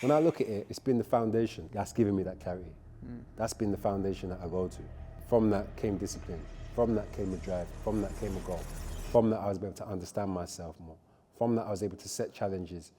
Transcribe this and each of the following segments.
When I look at it, it's been the foundation that's given me that clarity. That's been the foundation that I go to. From that came discipline. From that came a drive. From that came a goal. From that I was able to understand myself more. From that I was able to set challenges,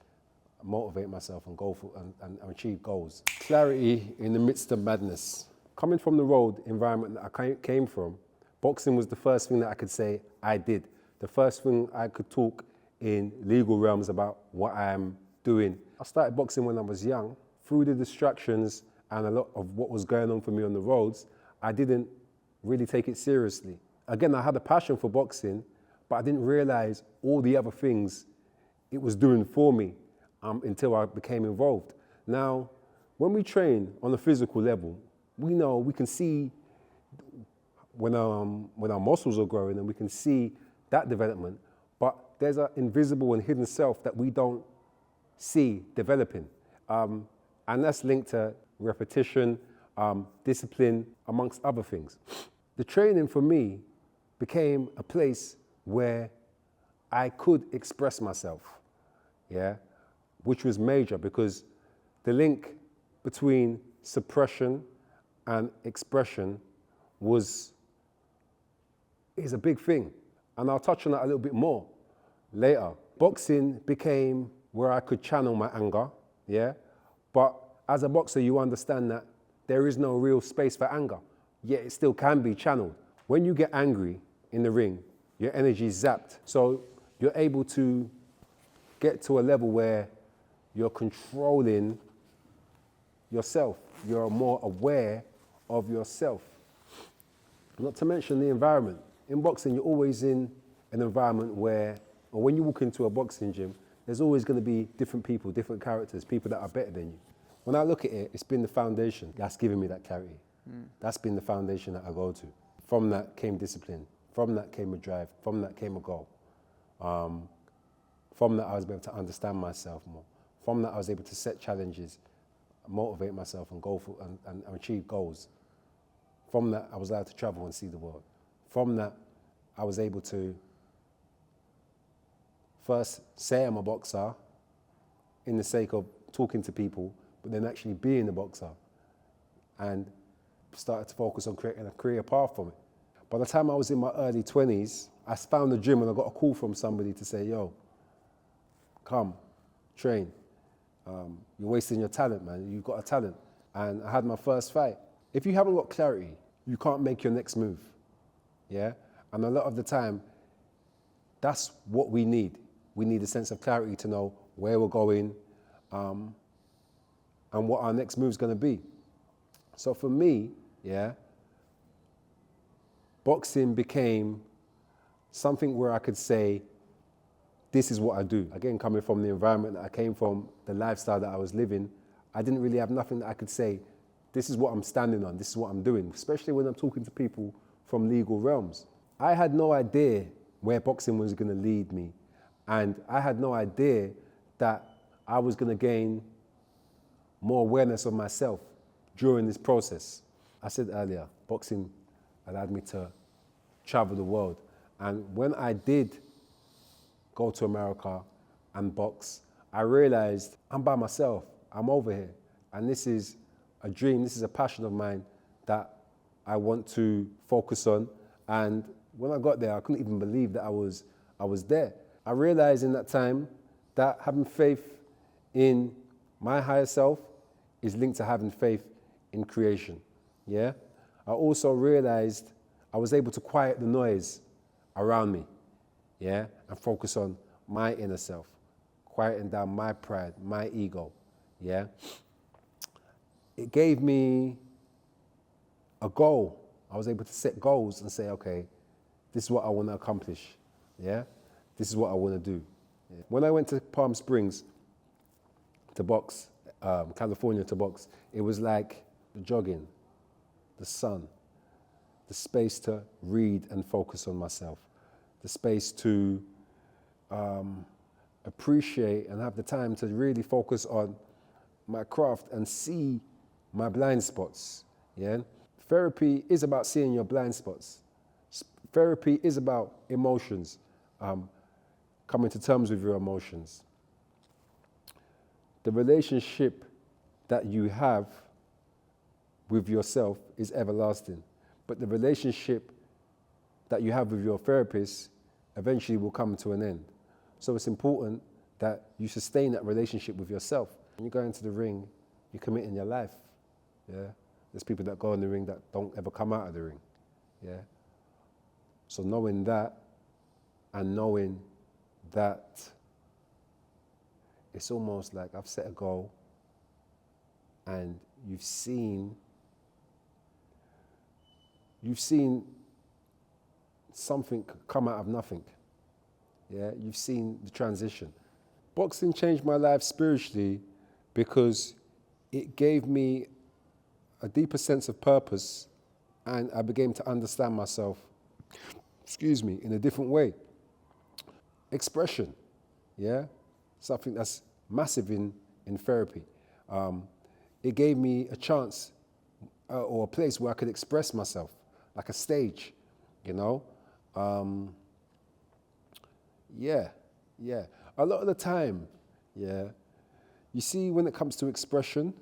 motivate myself and go for and achieve goals. Clarity in the midst of madness. Coming from the road environment that I came from, boxing was the first thing that I could say I did. The first thing I could talk in legal realms about what I am doing. I started boxing when I was young. Through the distractions and a lot of what was going on for me on the roads, I didn't really take it seriously. Again, I had a passion for boxing, but I didn't realize all the other things it was doing for me until I became involved. Now, when we train on a physical level, we can see when our muscles are growing and we can see that development, but there's an invisible and hidden self that we don't see developing. And that's linked to repetition, discipline, amongst other things. The training for me became a place where I could express myself, which was major because the link between suppression and expression is a big thing. And I'll touch on that a little bit more later. Boxing became where I could channel my anger, but as a boxer, you understand that there is no real space for anger, yet it still can be channeled. When you get angry in the ring, your energy is zapped. So you're able to get to a level where you're controlling yourself. You're more aware of yourself. Not to mention the environment. In boxing, you're always in an environment where, or when you walk into a boxing gym, there's always going to be different people, different characters, people that are better than you. When I look at it, it's been the foundation that's given me that clarity. That's been the foundation that I go to. From that came discipline. From that came a drive. From that came a goal. From that I was able to understand myself more. From that I was able to set challenges, motivate myself and go for and achieve goals. From that I was allowed to travel and see the world. From that I was able to first say I'm a boxer in the sake of talking to people, but then actually being a boxer and started to focus on creating a career path from it. By the time I was in my early 20s, I found a gym and I got a call from somebody to say, yo, come, train. You're wasting your talent, man. You've got a talent. And I had my first fight. If you haven't got clarity, you can't make your next move, And a lot of the time, that's what we need. We need a sense of clarity to know where we're going and what our next move's gonna be. So for me, boxing became something where I could say, this is what I do. Again, coming from the environment that I came from, the lifestyle that I was living, I didn't really have nothing that I could say, this is what I'm standing on, this is what I'm doing, especially when I'm talking to people from legal realms. I had no idea where boxing was gonna lead me, and I had no idea that I was gonna gain more awareness of myself during this process. I said earlier, boxing allowed me to travel the world. And when I did go to America and box, I realized I'm by myself, I'm over here. And this is a dream, this is a passion of mine that I want to focus on. And when I got there, I couldn't even believe that I was there. I realized in that time that having faith in my higher self is linked to having faith in creation, I also realized I was able to quiet the noise around me, and focus on my inner self, quieting down my pride, my ego, It gave me a goal. I was able to set goals and say, okay, this is what I want to accomplish, This is what I want to do. When I went to Palm Springs to box, California to box, it was like the jogging, the sun, the space to read and focus on myself, the space to appreciate and have the time to really focus on my craft and see my blind spots, Therapy is about seeing your blind spots. Therapy is about emotions, coming to terms with your emotions. The relationship that you have with yourself is everlasting. But the relationship that you have with your therapist eventually will come to an end. So it's important that you sustain that relationship with yourself. When you go into the ring, you're committing your life. Yeah? There's people that go in the ring that don't ever come out of the ring. Yeah? So knowing that, and knowing that it's almost like I've set a goal and you've seen something come out of nothing. Yeah, you've seen the transition. Boxing changed my life spiritually because it gave me a deeper sense of purpose, and I began to understand myself, in a different way. Expression, yeah, something that's massive in therapy. It gave me a chance or a place where I could express myself, like a stage, you know. Yeah. A lot of the time, yeah, you see when it comes to expression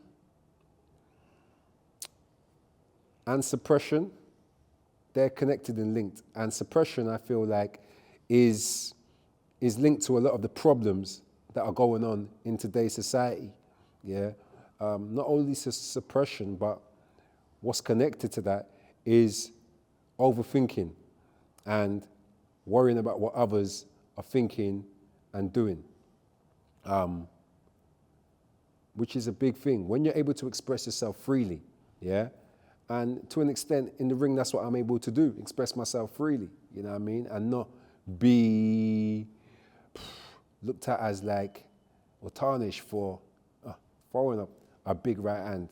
and suppression, they're connected and linked. And suppression, I feel like, is linked to a lot of the problems that are going on in today's society, yeah. Not only suppression, but what's connected to that is overthinking and worrying about what others are thinking and doing, which is a big thing. When you're able to express yourself freely, yeah, and to an extent in the ring, that's what I'm able to do, express myself freely, you know what I mean, and not be looked at as like, or tarnished for throwing up a big right hand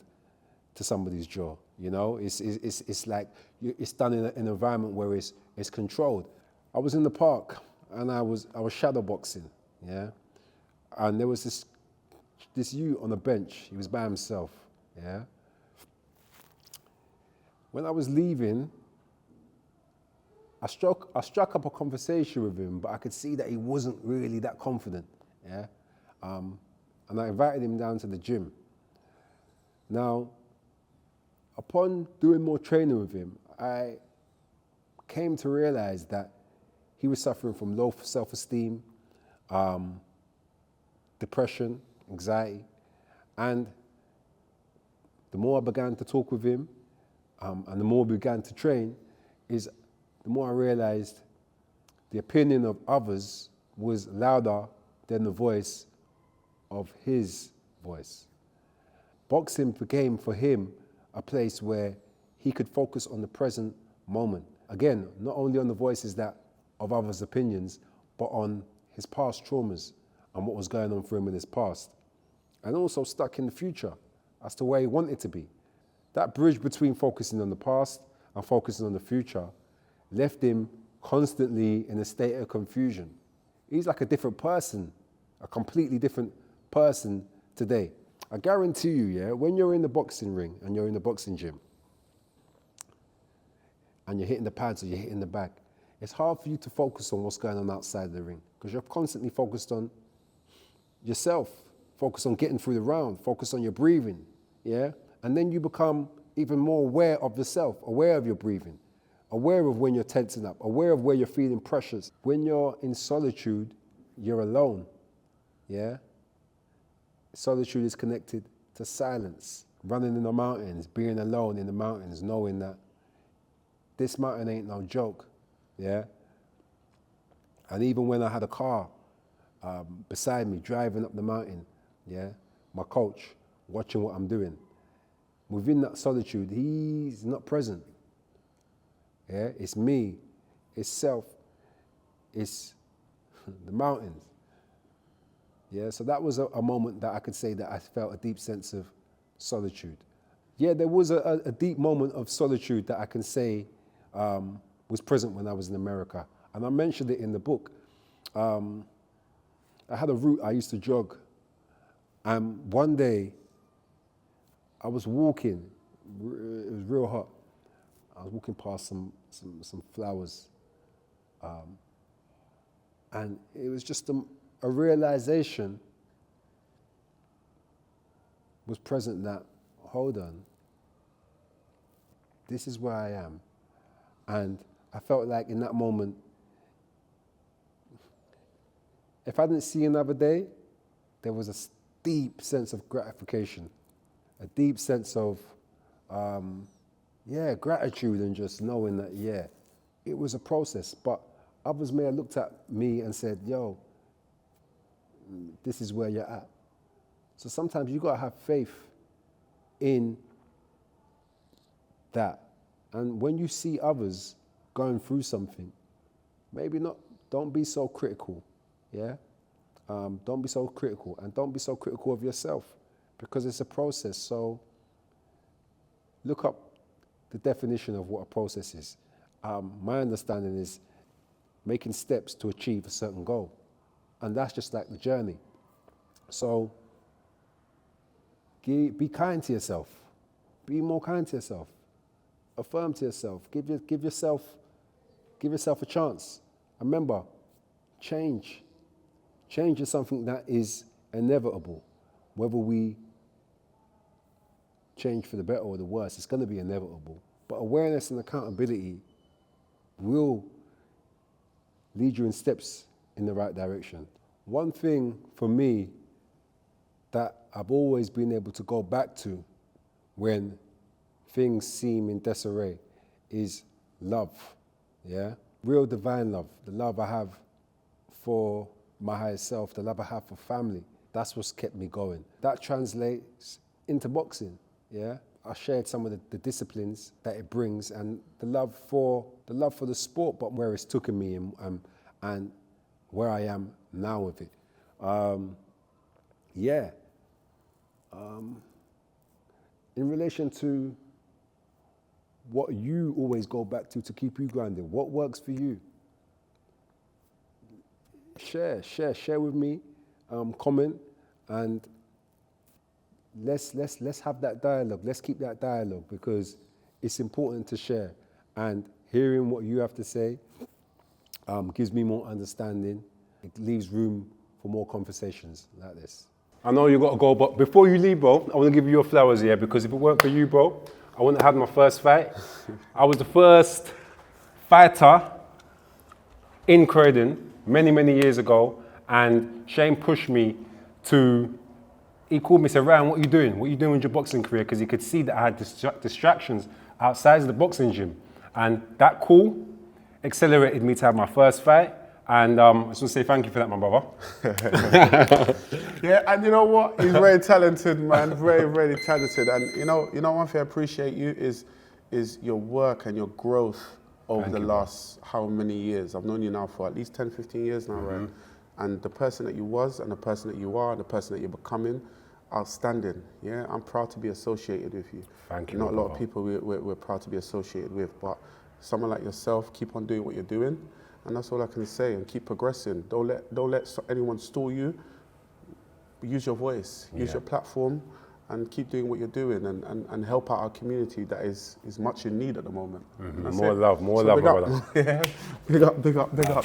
to somebody's jaw, you know? It's like, it's done in an environment where it's controlled. I was in the park and I was shadow boxing, yeah? And there was this youth on a bench, he was by himself, yeah? When I was leaving, I struck up a conversation with him, but I could see that he wasn't really that confident, yeah? And I invited him down to the gym. Now, upon doing more training with him, I came to realize that he was suffering from low self-esteem, depression, anxiety, and the more I began to talk with him, and the more we began to train, the more I realized the opinion of others was louder than the voice of his voice. Boxing became for him a place where he could focus on the present moment. Again, not only on the voices of others' opinions, but on his past traumas and what was going on for him in his past. And also stuck in the future as to where he wanted to be. That bridge between focusing on the past and focusing on the future left him constantly in a state of confusion. He's like a different person, a completely different person today. I guarantee you, yeah, when you're in the boxing ring and you're in the boxing gym and you're hitting the pads or you're hitting the bag, it's hard for you to focus on what's going on outside the ring because you're constantly focused on yourself, focused on getting through the round, focused on your breathing, yeah? And then you become even more aware of yourself, aware of your breathing, aware of when you're tensing up, aware of where you're feeling pressures. When you're in solitude, you're alone, yeah? Solitude is connected to silence, running in the mountains, being alone in the mountains, knowing that this mountain ain't no joke, yeah? And even when I had a car beside me, driving up the mountain, yeah, my coach, watching what I'm doing, within that solitude, he's not present, yeah? It's me, it's self, it's the mountains. Yeah, so that was a moment that I could say that I felt a deep sense of solitude. Yeah, there was a deep moment of solitude that I can say was present when I was in America. And I mentioned it in the book. I had a route I used to jog. And one day, I was walking. It was real hot. I was walking past some flowers. And it was just a realization was present that, hold on, this is where I am. And I felt like in that moment, if I didn't see another day, there was a deep sense of gratification, a deep sense of, gratitude, and just knowing that, it was a process. But others may have looked at me and said, yo, this is where you're at. So sometimes you gotta have faith in that. And when you see others going through something, don't be so critical, yeah? Don't be so critical, and don't be so critical of yourself, because it's a process. So look up the definition of what a process is. My understanding is making steps to achieve a certain goal. And that's just like the journey. So be kind to yourself. Be more kind to yourself. Affirm to yourself. Give yourself a chance. And remember, change is something that is inevitable. Whether we change for the better or the worse, it's going to be inevitable. But awareness and accountability will lead you in steps in the right direction. One thing for me that I've always been able to go back to when things seem in disarray is love, yeah? Real divine love, the love I have for my higher self, the love I have for family. That's what's kept me going. That translates into boxing, yeah? I shared some of the disciplines that it brings, and the love for the sport, but where it's taken me and where I am now with it. In relation to what you always go back to keep you grounded, what works for you? Share with me, comment, and let's have that dialogue. Let's keep that dialogue, because it's important to share. And hearing what you have to say gives me more understanding. It leaves room for more conversations like this. I know you got to go, but before you leave, bro, I want to give you your flowers here, because if it weren't for you, bro, I wouldn't have had my first fight. I was the first fighter in Croydon many, many years ago, and Shane pushed me to, he called me and said, Ryan, what are you doing? What are you doing with your boxing career? Because he could see that I had distractions outside of the boxing gym. And that call accelerated me to have my first fight. And I just want to say thank you for that, my brother. Yeah, and you know what? He's very talented, man. Very, very talented. And you know one thing I appreciate you is your work and your growth over the last how many years. I've known you now for at least 10, 15 years now, right? And the person that you was, and the person that you are, and the person that you're becoming, outstanding. Yeah, I'm proud to be associated with you. Thank you. Not a lot of people we're proud to be associated with, but someone like yourself, keep on doing what you're doing. And that's all I can say, and keep progressing. Don't let anyone stall you. Use your voice, use your platform, and keep doing what you're doing, and help out our community that is much in need at the moment. More love, brother. Yeah, big up.